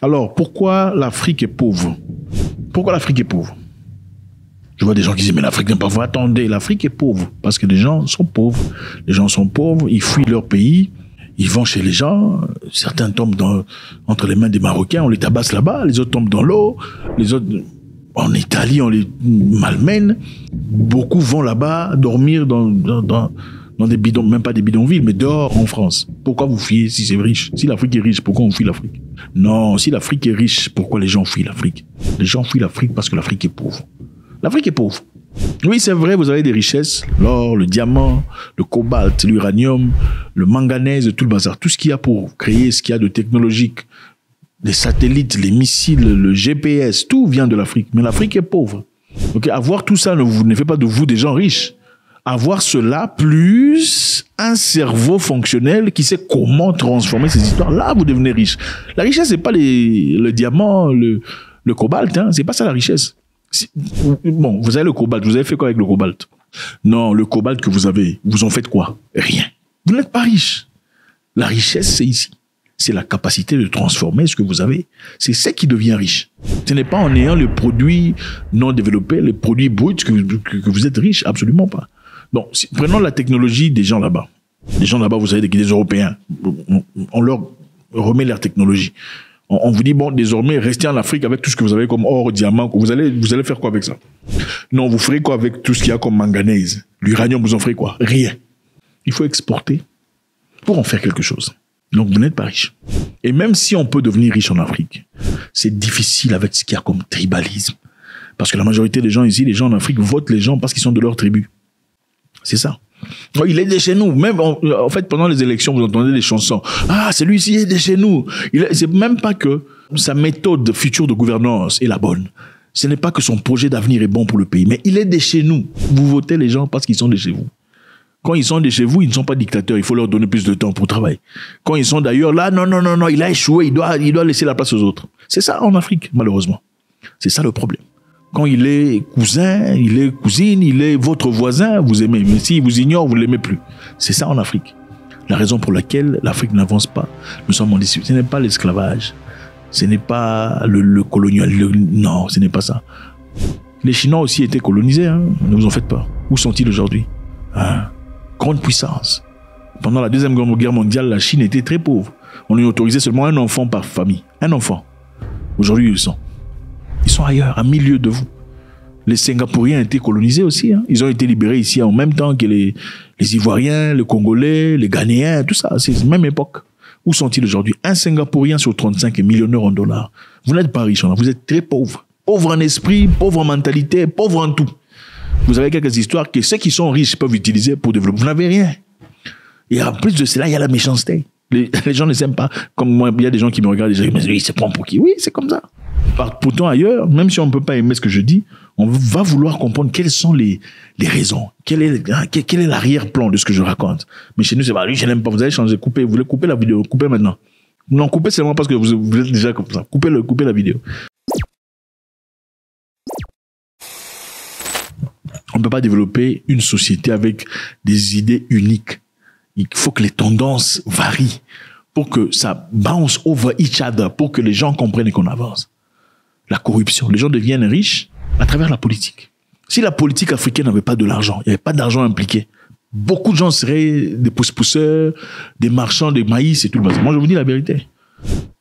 Alors, pourquoi l'Afrique est pauvre? Pourquoi l'Afrique est pauvre? Je vois des gens qui disent, mais l'Afrique n'est pas pauvre. Attendez, l'Afrique est pauvre parce que les gens sont pauvres. Les gens sont pauvres, ils fuient leur pays, ils vont chez les gens. Certains tombent entre les mains des Marocains, on les tabasse là-bas. Les autres tombent dans l'eau. Les autres, en Italie, on les malmène. Beaucoup vont là-bas dormir dans des bidons, même pas des bidonvilles, mais dehors en France. Pourquoi vous fuyez si c'est riche? Si l'Afrique est riche, pourquoi on fuit l'Afrique? Non, si l'Afrique est riche, pourquoi les gens fuient l'Afrique? Les gens fuient l'Afrique parce que l'Afrique est pauvre. L'Afrique est pauvre. Oui, c'est vrai, vous avez des richesses, l'or, le diamant, le cobalt, l'uranium, le manganèse, tout le bazar. Tout ce qu'il y a pour créer ce qu'il y a de technologique, les satellites, les missiles, le GPS, tout vient de l'Afrique. Mais l'Afrique est pauvre. Donc, avoir tout ça ne fait pas de vous des gens riches. Avoir cela plus un cerveau fonctionnel qui sait comment transformer ces histoires. Là, vous devenez riche. La richesse, c'est pas le diamant, le cobalt, hein. C'est pas ça la richesse. Bon, vous avez le cobalt. Vous avez fait quoi avec le cobalt? Non, le cobalt que vous avez, vous en faites quoi? Rien. Vous n'êtes pas riche. La richesse, c'est ici. C'est la capacité de transformer ce que vous avez. C'est ça qui devient riche. Ce n'est pas en ayant les produits non développés, les produits bruts que vous êtes riche. Absolument pas. Donc, prenons la technologie des gens là-bas. Les gens là-bas, vous savez, des Européens. On leur remet leur technologie. On vous dit, bon, désormais, restez en Afrique avec tout ce que vous avez comme or, diamant. Vous allez faire quoi avec ça? Non, vous ferez quoi avec tout ce qu'il y a comme manganèse? L'uranium, vous en ferez quoi? Rien. Il faut exporter pour en faire quelque chose. Donc, vous n'êtes pas riche. Et même si on peut devenir riche en Afrique, c'est difficile avec ce qu'il y a comme tribalisme. Parce que la majorité des gens ici, les gens en Afrique, votent les gens parce qu'ils sont de leur tribu. C'est ça. Il est de chez nous. Même, en fait, pendant les élections, vous entendez des chansons. Ah, celui-ci est de chez nous. C'est même pas que sa méthode future de gouvernance est la bonne. Ce n'est pas que son projet d'avenir est bon pour le pays. Mais il est de chez nous. Vous votez les gens parce qu'ils sont de chez vous. Quand ils sont de chez vous, ils ne sont pas dictateurs. Il faut leur donner plus de temps pour travailler. Quand ils sont d'ailleurs là, non, il a échoué. Il doit laisser la place aux autres. C'est ça en Afrique, malheureusement. C'est ça le problème. Quand il est cousin, il est cousine, il est votre voisin, vous aimez. Mais s'il vous ignore, vous ne l'aimez plus. C'est ça en Afrique. La raison pour laquelle l'Afrique n'avance pas, nous sommes en dispute. Ce n'est pas l'esclavage. Ce n'est pas le colonial. Non, ce n'est pas ça. Les Chinois aussi étaient colonisés. Hein. Ne vous en faites pas. Où sont-ils aujourd'hui? Grande puissance. Pendant la Deuxième Guerre mondiale, la Chine était très pauvre. On lui autorisait seulement un enfant par famille. Un enfant. Aujourd'hui, ils sont ailleurs, à milieu de vous. Les Singapouriens ont été colonisés aussi. Hein. Ils ont été libérés ici en même temps que les Ivoiriens, les Congolais, les Ghanéens, tout ça. C'est la même époque. Où sont-ils aujourd'hui? Un Singapourien sur 35 est millionnaire en dollars. Vous n'êtes pas riche, vous êtes très pauvre. Pauvre en esprit, pauvre en mentalité, pauvre en tout. Vous avez quelques histoires que ceux qui sont riches peuvent utiliser pour développer. Vous n'avez rien. Et en plus de cela, il y a la méchanceté. Les gens ne s'aiment pas. Comme moi, il y a des gens qui me regardent et disent, mais oui, c'est prend pour qui? Oui, c'est comme ça. Pourtant, ailleurs, même si on ne peut pas aimer ce que je dis, on va vouloir comprendre quelles sont les raisons. Quel est l'arrière-plan de ce que je raconte. Mais chez nous, c'est pas, lui, je n'aime pas. Vous allez changer, couper. Vous voulez couper la vidéo? Coupez maintenant. Non, coupez seulement parce que vous êtes déjà comme ça. Coupez la vidéo. On ne peut pas développer une société avec des idées uniques. Il faut que les tendances varient pour que ça bounce over each other, pour que les gens comprennent qu'on avance. La corruption. Les gens deviennent riches à travers la politique. Si la politique africaine n'avait pas de l'argent, il n'y avait pas d'argent impliqué, beaucoup de gens seraient des pousse-pousseurs, des marchands de maïs et tout le reste. Moi, je vous dis la vérité.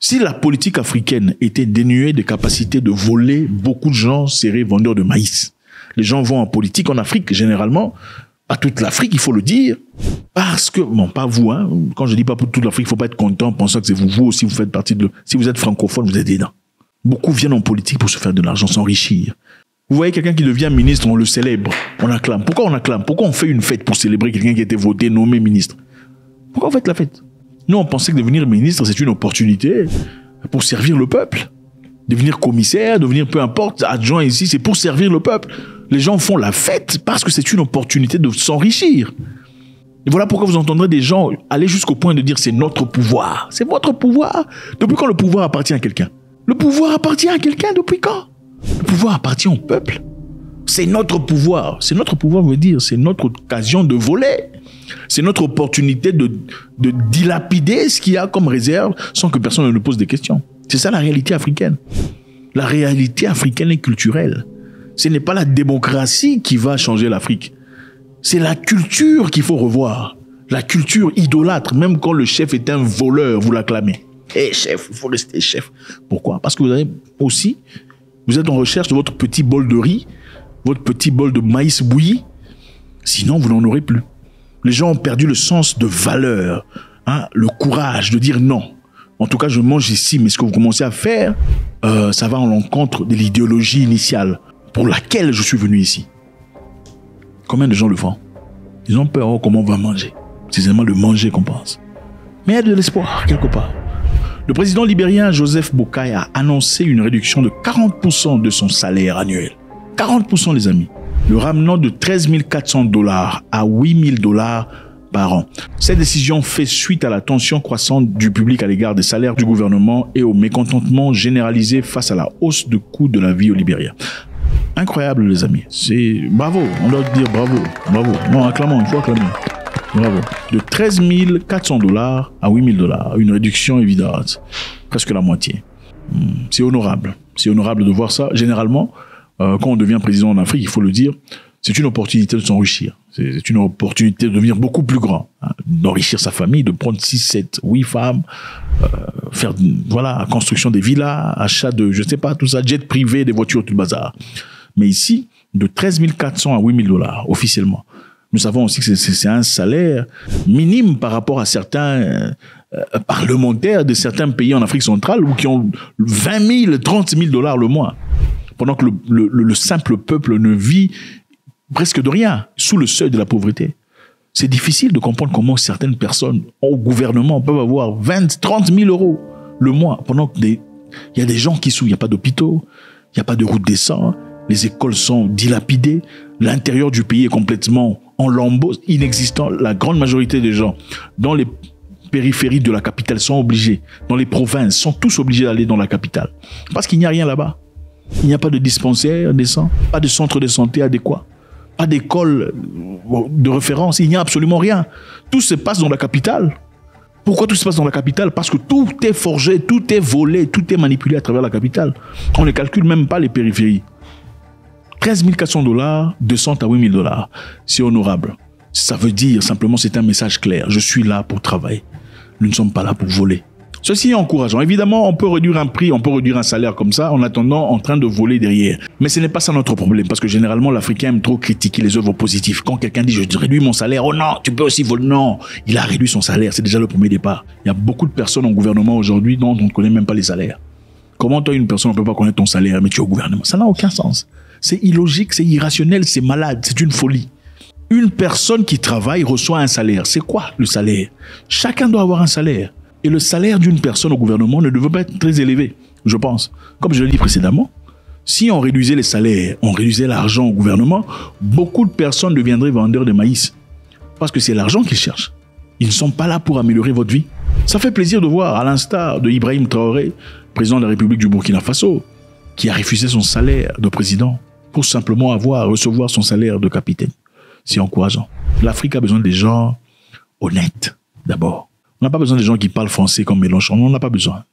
Si la politique africaine était dénuée de capacité de voler, beaucoup de gens seraient vendeurs de maïs. Les gens vont en politique en Afrique, généralement, pas toute l'Afrique, il faut le dire, parce que, bon, pas vous, hein, quand je dis pas pour toute l'Afrique, il faut pas être content en pensant que c'est vous aussi, vous faites partie de, si vous êtes francophone, vous êtes dedans. Beaucoup viennent en politique pour se faire de l'argent, s'enrichir. Vous voyez quelqu'un qui devient ministre, on le célèbre, on acclame. Pourquoi on acclame? Pourquoi on fait une fête pour célébrer quelqu'un qui a été voté, nommé ministre? Pourquoi vous faites la fête? Nous, on pensait que devenir ministre, c'est une opportunité pour servir le peuple. Devenir commissaire, devenir peu importe, adjoint ici, c'est pour servir le peuple. Les gens font la fête parce que c'est une opportunité de s'enrichir. Et voilà pourquoi vous entendrez des gens aller jusqu'au point de dire c'est notre pouvoir. C'est votre pouvoir. Depuis quand le pouvoir appartient à quelqu'un? Le pouvoir appartient à quelqu'un depuis quand? Le pouvoir appartient au peuple. C'est notre pouvoir. C'est notre pouvoir veut dire c'est notre occasion de voler. C'est notre opportunité de dilapider ce qu'il y a comme réserve sans que personne ne nous pose des questions. C'est ça la réalité africaine. La réalité africaine est culturelle. Ce n'est pas la démocratie qui va changer l'Afrique. C'est la culture qu'il faut revoir. La culture idolâtre, même quand le chef est un voleur, vous l'acclamez. Hé chef, il faut rester chef. Pourquoi? Parce que vous avez aussi, vous êtes en recherche de votre petit bol de riz, votre petit bol de maïs bouilli. Sinon, vous n'en aurez plus. Les gens ont perdu le sens de valeur, hein, le courage de dire non. En tout cas, je mange ici, mais ce que vous commencez à faire, ça va en l'encontre de l'idéologie initiale pour laquelle je suis venu ici. Combien de gens le font? Ils ont peur, comment on va manger. C'est seulement le manger qu'on pense. Mais il y a de l'espoir, quelque part. Le président libérien Joseph Boakai a annoncé une réduction de 40% de son salaire annuel. 40% les amis. Le ramenant de 13 400 $ à 8 000 $ par an. Cette décision fait suite à la tension croissante du public à l'égard des salaires du gouvernement et au mécontentement généralisé face à la hausse de coût de la vie au Libéria. Incroyable les amis. C'est bravo, on doit dire bravo, bravo. Non, acclamons, il faut acclamer. Bravo. De 13 400 $ à 8 000 $. Une réduction évidente. Presque la moitié. C'est honorable. C'est honorable de voir ça. Généralement, quand on devient président en Afrique, il faut le dire, c'est une opportunité de s'enrichir. C'est une opportunité de devenir beaucoup plus grand. Hein, d'enrichir sa famille, de prendre 6, 7, 8 femmes, faire, voilà, construction des villas, achat de, je sais pas, tout ça, jet privé, des voitures, tout le bazar. Mais ici, de 13 400 à 8 000 $ officiellement. Nous savons aussi que c'est un salaire minime par rapport à certains parlementaires de certains pays en Afrique centrale ou qui ont 20 000, 30 000 $ le mois. Pendant que le simple peuple ne vit presque de rien, sous le seuil de la pauvreté. C'est difficile de comprendre comment certaines personnes au gouvernement peuvent avoir 20, 30 000 € le mois, pendant qu'il y a des gens qui souffrent. Il n'y a pas d'hôpitaux, il n'y a pas de routes décentes, les écoles sont dilapidées, l'intérieur du pays est complètement en lambeaux, inexistant. La grande majorité des gens dans les périphéries de la capitale sont obligés, dans les provinces, sont tous obligés d'aller dans la capitale. Parce qu'il n'y a rien là-bas. Il n'y a pas de dispensaire décent, pas de centre de santé adéquat, pas d'école de référence, il n'y a absolument rien. Tout se passe dans la capitale. Pourquoi tout se passe dans la capitale? Parce que tout est forgé, tout est volé, tout est manipulé à travers la capitale. On ne calcule même pas les périphéries. 13 400 $, de 100 à 8 000 $. C'est honorable. Ça veut dire simplement, c'est un message clair. Je suis là pour travailler. Nous ne sommes pas là pour voler. Ceci est encourageant. Évidemment, on peut réduire un prix, on peut réduire un salaire comme ça, en attendant, en train de voler derrière. Mais ce n'est pas ça notre problème, parce que généralement, l'Africain aime trop critiquer les œuvres positives. Quand quelqu'un dit, je réduis mon salaire, oh non, tu peux aussi voler. Non, il a réduit son salaire, c'est déjà le premier départ. Il y a beaucoup de personnes en gouvernement aujourd'hui dont on ne connaît même pas les salaires. Comment toi, une personne ne peut pas connaître ton salaire, mais tu es au gouvernement? Ça n'a aucun sens. C'est illogique, c'est irrationnel, c'est malade, c'est une folie. Une personne qui travaille reçoit un salaire. C'est quoi le salaire? Chacun doit avoir un salaire. Et le salaire d'une personne au gouvernement ne devrait pas être très élevé, je pense. Comme je l'ai dit précédemment, si on réduisait les salaires, on réduisait l'argent au gouvernement, beaucoup de personnes deviendraient vendeurs de maïs. Parce que c'est l'argent qu'ils cherchent. Ils ne sont pas là pour améliorer votre vie. Ça fait plaisir de voir, à l'instar de Ibrahim Traoré, président de la République du Burkina Faso, qui a refusé son salaire de président pour simplement recevoir son salaire de capitaine. C'est encourageant. L'Afrique a besoin des gens honnêtes, d'abord. On n'a pas besoin des gens qui parlent français comme Mélenchon. On n'en a pas besoin.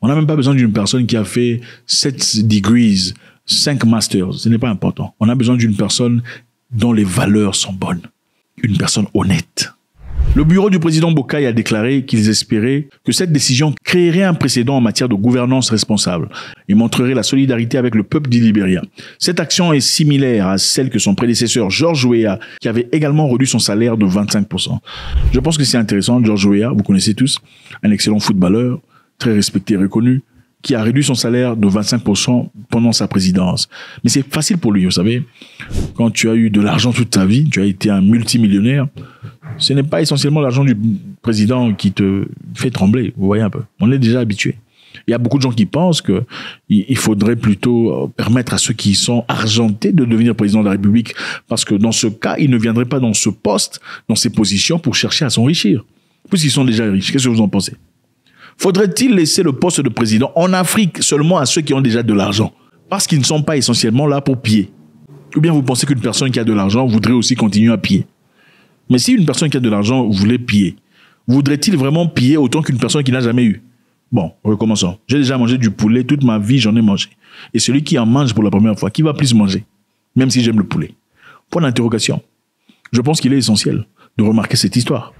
On n'a même pas besoin d'une personne qui a fait 7 degrees, 5 masters. Ce n'est pas important. On a besoin d'une personne dont les valeurs sont bonnes. Une personne honnête. Le bureau du président Boakai a déclaré qu'ils espéraient que cette décision créerait un précédent en matière de gouvernance responsable et montrerait la solidarité avec le peuple du Libéria. Cette action est similaire à celle que son prédécesseur George Weah, qui avait également réduit son salaire de 25%. Je pense que c'est intéressant. George Weah, vous connaissez tous, un excellent footballeur, très respecté et reconnu, qui a réduit son salaire de 25% pendant sa présidence. Mais c'est facile pour lui, vous savez. Quand tu as eu de l'argent toute ta vie, tu as été un multimillionnaire, ce n'est pas essentiellement l'argent du président qui te fait trembler, vous voyez un peu. On est déjà habitué. Il y a beaucoup de gens qui pensent qu'il faudrait plutôt permettre à ceux qui sont argentés de devenir président de la République, parce que dans ce cas, ils ne viendraient pas dans ce poste, dans ces positions pour chercher à s'enrichir, puisqu'ils sont déjà riches. Qu'est-ce que vous en pensez? Faudrait-il laisser le poste de président en Afrique seulement à ceux qui ont déjà de l'argent, parce qu'ils ne sont pas essentiellement là pour piller? Ou bien vous pensez qu'une personne qui a de l'argent voudrait aussi continuer à piller? Mais si une personne qui a de l'argent voulait piller, voudrait-il vraiment piller autant qu'une personne qui n'a jamais eu? Bon, recommençons. J'ai déjà mangé du poulet, toute ma vie, j'en ai mangé. Et celui qui en mange pour la première fois, qui va plus manger? Même si j'aime le poulet. Point d'interrogation. Je pense qu'il est essentiel de remarquer cette histoire.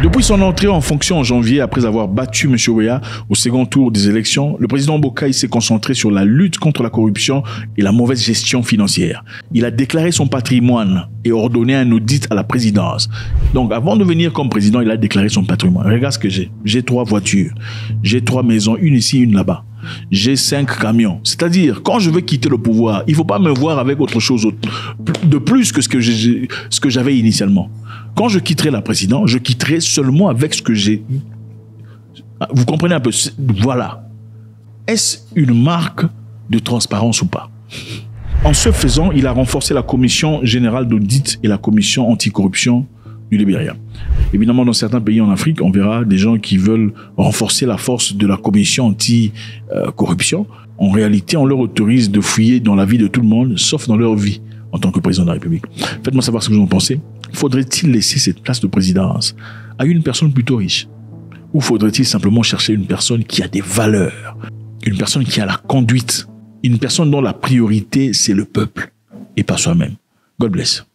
Depuis son entrée en fonction en janvier, après avoir battu M. Weah au second tour des élections, le président Boakai s'est concentré sur la lutte contre la corruption et la mauvaise gestion financière. Il a déclaré son patrimoine et ordonné un audit à la présidence. Donc, avant de venir comme président, il a déclaré son patrimoine. Regarde ce que j'ai. J'ai 3 voitures. J'ai 3 maisons, une ici, une là-bas. J'ai 5 camions. C'est-à-dire, quand je veux quitter le pouvoir, il ne faut pas me voir avec autre chose de plus que ce que j'avais initialement. Quand je quitterai la présidence, je quitterai seulement avec ce que j'ai. Vous comprenez un peu? Voilà. Est-ce une marque de transparence ou pas? En ce faisant, il a renforcé la commission générale d'audit et la commission anticorruption du Libéria. Évidemment, dans certains pays en Afrique, on verra des gens qui veulent renforcer la force de la commission anti-corruption. En réalité, on leur autorise de fouiller dans la vie de tout le monde, sauf dans leur vie en tant que président de la République. Faites-moi savoir ce que vous en pensez. Faudrait-il laisser cette place de présidence à une personne plutôt riche? Ou faudrait-il simplement chercher une personne qui a des valeurs, une personne qui a la conduite, une personne dont la priorité, c'est le peuple et pas soi-même? God bless.